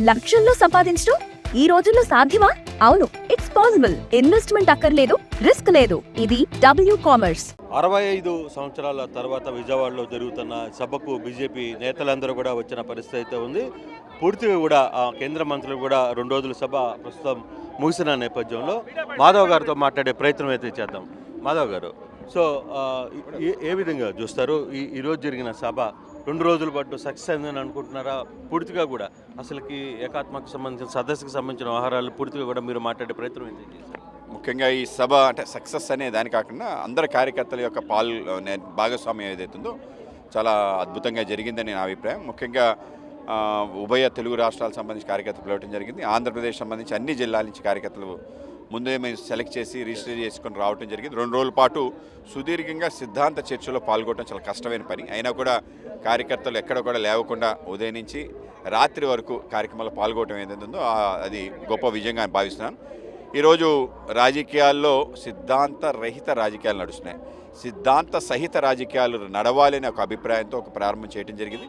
లక్షల్లో సంపాదించడం ఈ రోజుల్లో సాధ్యమా? అవును, ఇట్స్ పాసిబుల్. ఇన్వెస్ట్మెంట్ అక్కర్లేదు, రిస్క్ లేదు. ఇది డబ్ల్యూ కామర్స్. 65 సంవత్సరాల తర్వాత విజయవాడలో జరుగుతున్న సభకు బీజేపీ నేతలందరూ కూడా వచ్చిన పరిస్థితి అయితే ఉంది. పూర్తిగా కూడా కేంద్ర మంత్రులు కూడా 2 రోజుల సభ ప్రస్తుతం ముగిసిన నేపథ్యంలో మాధవ్ గారితో మాట్లాడే ప్రయత్నం అయితే చేద్దాం. మాధవ్ గారు, సో ఏ విధంగా చూస్తారు ఈరోజు జరిగిన సభ? 2 రోజుల పాటు సక్సెస్ అయిందని అనుకుంటున్నారా? పూర్తిగా కూడా అసలుకి ఏకాత్మకు సంబంధించిన సదస్సుకు సంబంధించిన వ్యవహారాలు పూర్తిగా కూడా మీరు మాట్లాడే ప్రయత్నం ఏంటి చేశారు? ముఖ్యంగా ఈ సభ అంటే సక్సెస్ అనే దాని కాకుండా అందరి కార్యకర్తల యొక్క భాగస్వామ్యం ఏదైతుందో చాలా అద్భుతంగా జరిగిందని నా అభిప్రాయం. ముఖ్యంగా ఉభయ తెలుగు రాష్ట్రాలకు సంబంధించి కార్యకర్తలు పిలవడం జరిగింది. ఆంధ్రప్రదేశ్ సంబంధించి అన్ని జిల్లాల నుంచి కార్యకర్తలు ముందే మేము సెలెక్ట్ చేసి రిజిస్టర్ చేసుకొని రావడం జరిగింది. 2 రోజుల పాటు సుదీర్ఘంగా సిద్ధాంత చర్చలో పాల్గొనడం చాలా కష్టమైన పని. అయినా కూడా కార్యకర్తలు ఎక్కడ కూడా లేవకుండా ఉదయం నుంచి రాత్రి వరకు కార్యక్రమాల్లో పాల్గొనడం ఏదైతుందో అది గొప్ప విజయంగా భావిస్తున్నాను. ఈరోజు రాజకీయాల్లో సిద్ధాంత రహిత రాజకీయాలు నడుస్తున్నాయి. సిద్ధాంత సహిత రాజకీయాలు నడవాలని ఒక అభిప్రాయంతో ఒక ప్రారంభం చేయడం జరిగింది.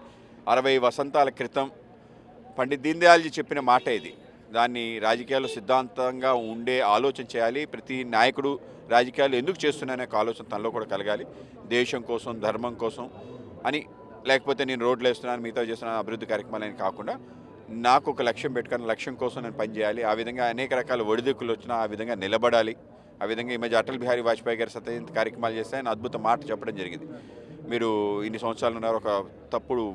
60 వసంతాల క్రితం పండిత్ దీన్ దయాల్జీ చెప్పిన మాట ఇది. దాన్ని రాజకీయాల్లో సిద్ధాంతంగా ఉండే ఆలోచన చేయాలి. ప్రతి నాయకుడు రాజకీయాలు ఎందుకు చేస్తున్నానే ఒక ఆలోచన తనలో కూడా కలగాలి. దేశం కోసం, ధర్మం కోసం అని, లేకపోతే నేను రోడ్లు వేస్తున్నాను, మిగతా చేస్తున్నాను, అభివృద్ధి కార్యక్రమాలని కాకుండా నాకు ఒక లక్ష్యం పెట్టుకుని లక్ష్యం కోసం నేను పనిచేయాలి. ఆ విధంగా అనేక రకాల ఒడిదుడుకులు వచ్చినా ఆ విధంగా నిలబడాలి. ఆ విధంగా ఈ మధ్య అటల్ బిహారీ వాజ్పేయి గారు సత్యజయంతి కార్యక్రమాలు చేస్తే ఆయన అద్భుత మాట చెప్పడం జరిగింది. మీరు ఇన్ని సంవత్సరాలు ఉన్నారు, ఒక తప్పుడు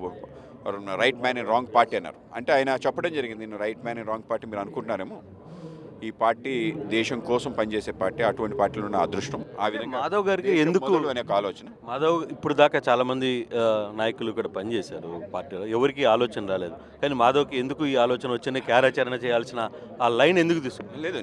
right man in wrong party అన్నారు. అంటే ఆయన చెప్పడం జరిగింది, నేను right man in wrong party మీరు అనుకుంటున్నారేమో, ఈ పార్టీ దేశం కోసం పనిచేసే పార్టీ, అటువంటి పార్టీలో ఉన్న అదృష్టం. ఆ విధంగా మాధవ్ గారికి ఎందుకు అనే ఒక ఆలోచన. మాధవ్ ఇప్పుడు దాకా చాలామంది నాయకులు కూడా పనిచేశారు పార్టీలో, ఎవరికి ఆలోచన రాలేదు. కానీ మాధవ్కి ఎందుకు ఈ ఆలోచన వచ్చింది? కార్యాచరణ చేయాల్సిన ఆ లైన్ ఎందుకు తీసుకుంది? లేదు,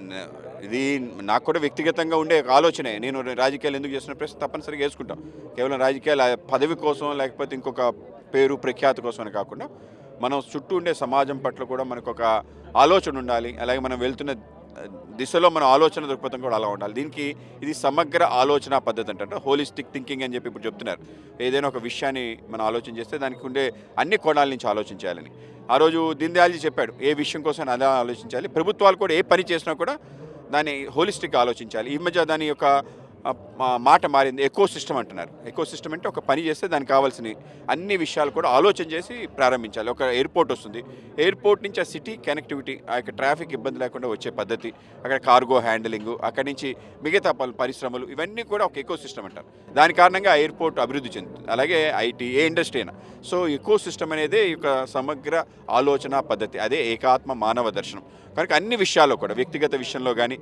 ఇది నాకు కూడా వ్యక్తిగతంగా ఉండే ఒక ఆలోచనే. నేను రాజకీయాలు ఎందుకు చేస్తున్న ప్రశ్న తప్పనిసరిగా వేసుకుంటాం. కేవలం రాజకీయాల పదవి కోసం లేకపోతే ఇంకొక పేరు ప్రఖ్యాతి కోసమని కాకుండా మనం చుట్టూ ఉండే సమాజం పట్ల కూడా మనకు ఒక ఆలోచన ఉండాలి. అలాగే మనం వెళ్తున్న దిశలో మన ఆలోచన దృక్పథం కూడా అలా ఉండాలి. దీనికి ఇది సమగ్ర ఆలోచన పద్ధతి అంటే హోలిస్టిక్ థింకింగ్ అని చెప్పి ఇప్పుడు చెప్తున్నారు. ఏదైనా ఒక విషయాన్ని మనం ఆలోచన చేస్తే దానికి ఉండే అన్ని కోణాల నుంచి ఆలోచించాలని. ఆ రోజు దీన్ దయాల్జీ చెప్పాడు, ఏ విషయం కోసం అలా ఆలోచించాలి. ప్రభుత్వాలు కూడా ఏ పని చేసినా కూడా దాన్ని హోలిస్టిక్గా ఆలోచించాలి. ఈ మధ్య దాని యొక్క మాట మారింది, ఎకో సిస్టమ్ అంటున్నారు. ఎకో సిస్టమ్ అంటే ఒక పని చేస్తే దానికి కావాల్సిన అన్ని విషయాలు కూడా ఆలోచన చేసి ప్రారంభించాలి. ఒక ఎయిర్పోర్ట్ వస్తుంది, ఎయిర్పోర్ట్ నుంచి ఆ సిటీ కనెక్టివిటీ, ఆ యొక్క ట్రాఫిక్ ఇబ్బంది లేకుండా వచ్చే పద్ధతి, అక్కడ కార్గో హ్యాండిలింగ్, అక్కడి నుంచి మిగతా పరిశ్రమలు, ఇవన్నీ కూడా ఒక ఎకో సిస్టమ్ అంటారు. దాని కారణంగా ఎయిర్పోర్ట్ అభివృద్ధి చెందుతుంది. అలాగే ఐటీ, ఏ ఇండస్ట్రీ అయినా. సో ఎకో సిస్టమ్ అనేది ఈ యొక్క సమగ్ర ఆలోచన పద్ధతి, అదే ఏకాత్మ మానవ దర్శనం. కనుక అన్ని విషయాల్లో కూడా వ్యక్తిగత విషయంలో కానీ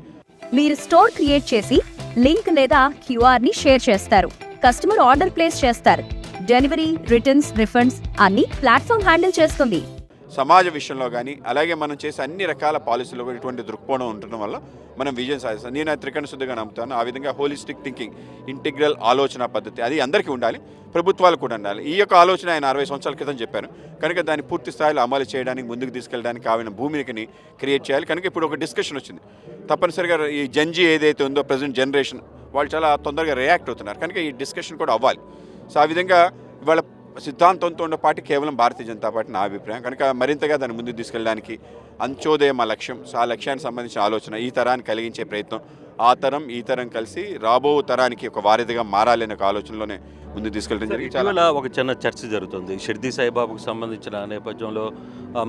మీరు స్టోర్ క్రియేట్ చేసి లింక్ లేదా క్యూఆర్ ని షేర్ చేస్తారు. కస్టమర్ ఆర్డర్ ప్లేస్ చేస్తారు. డెలివరీ, రిటర్న్స్, రిఫండ్స్ అన్ని ప్లాట్ఫామ్ హ్యాండిల్ చేస్తుంది. సమాజ విషయంలో కానీ అలాగే మనం చేసే అన్ని రకాల పాలసీలో కూడా ఇటువంటి దృక్కోణం ఉండటం వల్ల మనం విజయం సాధిస్తాం. నేను త్రికరణ శుద్ధిగా నమ్ముతాను. ఆ విధంగా హోలిస్టిక్ థింకింగ్, ఇంటిగ్రల్ ఆలోచన పద్ధతి అది అందరికీ ఉండాలి, ప్రభుత్వాలు కూడా ఉండాలి. ఈ యొక్క ఆలోచన ఆయన 60 సంవత్సరాల క్రితం చెప్పాను. కనుక దాన్ని పూర్తి స్థాయిలో అమలు చేయడానికి, ముందుకు తీసుకెళ్ళడానికి కావాలని భూమిని క్రియేట్ చేయాలి. కనుక ఇప్పుడు ఒక డిస్కషన్ వచ్చింది. తప్పనిసరిగా ఈ జంజీ ఏదైతే ఉందో ప్రజెంట్ జనరేషన్, వాళ్ళు చాలా తొందరగా రియాక్ట్ అవుతున్నారు. కనుక ఈ డిస్కషన్ కూడా అవ్వాలి. సో ఆ విధంగా ఇవాళ సిద్ధాంతంతో ఉన్న పార్టీ కేవలం భారతీయ జనతా పార్టీ, నా అభిప్రాయం. కనుక మరింతగా దాన్ని ముందుకు తీసుకెళ్ళడానికి అంత్యోదయం మా లక్ష్యం. సో ఆ లక్ష్యానికి సంబంధించిన ఆలోచన ఈ తరాన్ని కలిగించే ప్రయత్నం, ఆ తరం ఈ తరం కలిసి రాబో తరానికి ఒక వారధిగా మారాలనే ఒక ఆలోచనలోనే ముందుకు తీసుకెళ్ళడం జరిగింది. చాలా ఒక చిన్న చర్చ జరుగుతుంది షిర్డీ సాయిబాబాకు సంబంధించిన నేపథ్యంలో.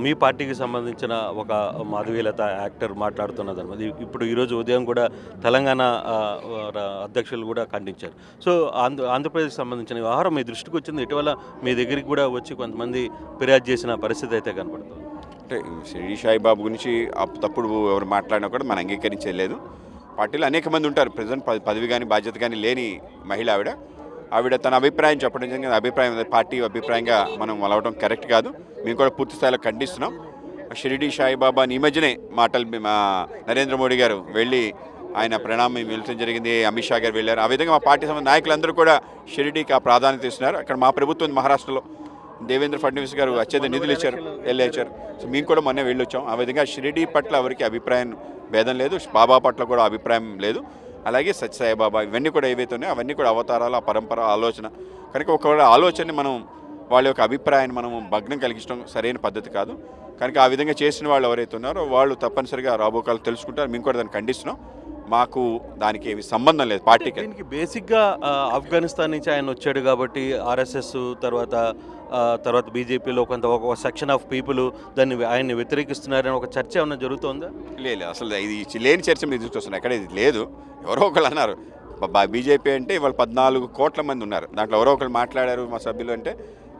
మీ పార్టీకి సంబంధించిన ఒక మాధవీలత యాక్టర్ మాట్లాడుతున్నది అనమాట. ఇప్పుడు ఈరోజు ఉదయం కూడా తెలంగాణ అధ్యక్షులు కూడా ఖండించారు. సో ఆంధ్రప్రదేశ్కి సంబంధించిన వ్యవహారం మీ దృష్టికి వచ్చింది. ఇటీవల మీ దగ్గరికి కూడా వచ్చి కొంతమంది ఫిర్యాదు చేసిన పరిస్థితి అయితే కనపడుతుంది. అంటే షిర్డీ సాయిబాబు గురించి తప్పుడు ఎవరు మాట్లాడినా కూడా మనం అంగీకరించలేదు. పార్టీలో అనేక మంది ఉంటారు. ప్రజెంట్ పదవి కానీ బాధ్యత కానీ లేని మహిళ ఆవిడ తన అభిప్రాయం చెప్పడం జరిగింది. అభిప్రాయం పార్టీ అభిప్రాయంగా మనం అలవడం కరెక్ట్ కాదు. మేము కూడా పూర్తి స్థాయిలో ఖండిస్తున్నాం. షిరిడి సాయిబాబా ఈ మధ్యనే మాటలు నరేంద్ర మోడీ గారు వెళ్ళి ఆయన ప్రణామం వెళ్తడం జరిగింది. అమిత్ షా గారు వెళ్ళారు. ఆ విధంగా మా పార్టీ సంబంధించిన నాయకులందరూ కూడా షిరిడీకి ఆ ప్రాధాన్యత ఇస్తున్నారు. అక్కడ మా ప్రభుత్వం మహారాష్ట్రలో దేవేంద్ర ఫడ్నవీస్ గారు అత్యంత నిధులు ఇచ్చారు, వెళ్ళొచ్చారు. సో మేము కూడా మొన్న వెళ్ళొచ్చాం. ఆ విధంగా షిరిడీ పట్ల ఎవరికి అభిప్రాయం భేదం లేదు, బాబా పట్ల కూడా అభిప్రాయం లేదు. అలాగే సత్యసాయిబాబా ఇవన్నీ కూడా ఏవైతే ఉన్నాయో అవన్నీ కూడా అవతారాలు, ఆ పరంపర, ఆలోచన. కనుక ఒకవేళ ఆలోచనని మనం వాళ్ళ యొక్క అభిప్రాయాన్ని మనం భగ్నం కలిగించడం సరైన పద్ధతి కాదు. కనుక ఆ విధంగా చేసిన వాళ్ళు ఎవరైతే ఉన్నారో వాళ్ళు తప్పనిసరిగా రాబోకాలు తెలుసుకుంటారు. మేము కూడా దాన్ని ఖండిస్తున్నాం. మాకు దానికి ఏమి సంబంధం లేదు పార్టీకి. దీనికి బేసిక్గా ఆఫ్ఘనిస్తాన్ నుంచి ఆయన వచ్చాడు కాబట్టి ఆర్ఎస్ఎస్ తర్వాత బీజేపీలో ఒక సెక్షన్ ఆఫ్ పీపుల్ దాన్ని ఆయన్ని వ్యతిరేకిస్తున్నారని ఒక చర్చ ఏమైనా జరుగుతుందా? లేదు, అసలు ఇది లేని చర్చ మీరు తీసుకొస్తున్నారు. ఎక్కడ ఇది లేదు. ఎవరో ఒకళ్ళు అన్నారు బీజేపీ అంటే ఇవాళ 14 కోట్ల మంది ఉన్నారు, దాంట్లో ఎవరో ఒకళ్ళు మాట్లాడారు మా సభ్యులు అంటే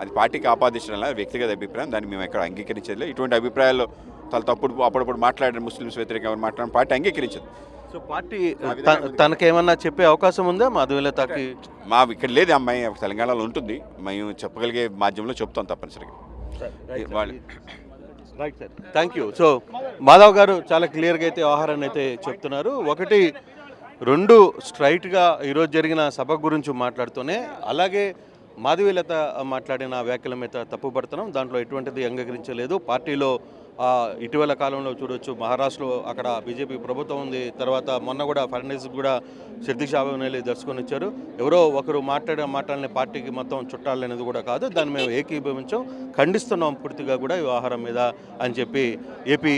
అది పార్టీకి ఆపాదించడం వ్యక్తిగత అభిప్రాయం, దాన్ని మేము ఎక్కడ అంగీకరించలేదు. ఇటువంటి అభిప్రాయాలు అప్పుడప్పుడు మాట్లాడారు ముస్లిమ్స్ వ్యతిరేకంగా మాట్లాడడం పార్టీ అంగీకరించదు. సో పార్టీ తనకేమన్నా చెప్పే అవకాశం ఉందా మధులతకి? మా ఇక్కడ లేదు, అమ్మాయి తెలంగాణలో ఉంటుంది, మేము చెప్పగలిగే మాధ్యమంలో చెప్తాం తప్పనిసరిగా. Right sir, thank you. So Madhav గారు చాలా క్లియర్గా అయితే వ్యవహారాన్ని అయితే చెప్తున్నారు. 1, 2 స్ట్రైట్గా ఈరోజు జరిగిన సభ గురించి మాట్లాడుతూనే అలాగే మాధవీలత మాట్లాడిన వ్యాఖ్యల మీద తప్పుపడుతున్నాం, దాంట్లో ఎటువంటిది అంగీకరించలేదు. పార్టీలో ఇటీవల కాలంలో చూడొచ్చు, మహారాష్ట్రలో అక్కడ బీజేపీ ప్రభుత్వం ఉంది, తర్వాత మొన్న కూడా ఫడ్నవీస్ కూడా శక్తిశాబనేది దర్శకొని ఇచ్చారు. ఎవరో ఒకరు మాట్లాడిన పార్టీకి మొత్తం చుట్టాలనేది కూడా కాదు, దాన్ని మేము ఏకీభవించాం, ఖండిస్తున్నాం పూర్తిగా కూడా ఈ వ్యవహారం మీద అని చెప్పి ఏపీ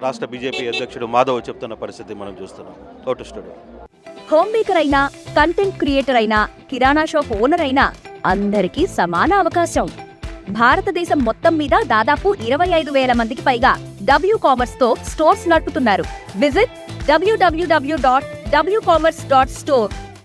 రాష్ట్ర బీజేపీ అధ్యక్షుడు మాధవ్ చెప్తున్న పరిస్థితి మనం చూస్తున్నాం. Out studio. హోమ్ మేకర్ అయినా, కంటెంట్ క్రియేటర్ అయినా, కిరాణా షాప్ ఓనర్ అయినా అందరికీ సమాన అవకాశం. భారతదేశం మొత్తం మీద దాదాపు 25,000 మందికి పైగా WCommerce తో స్టోర్స్ నడుపుతున్నారు. Visit www.wcommerce.store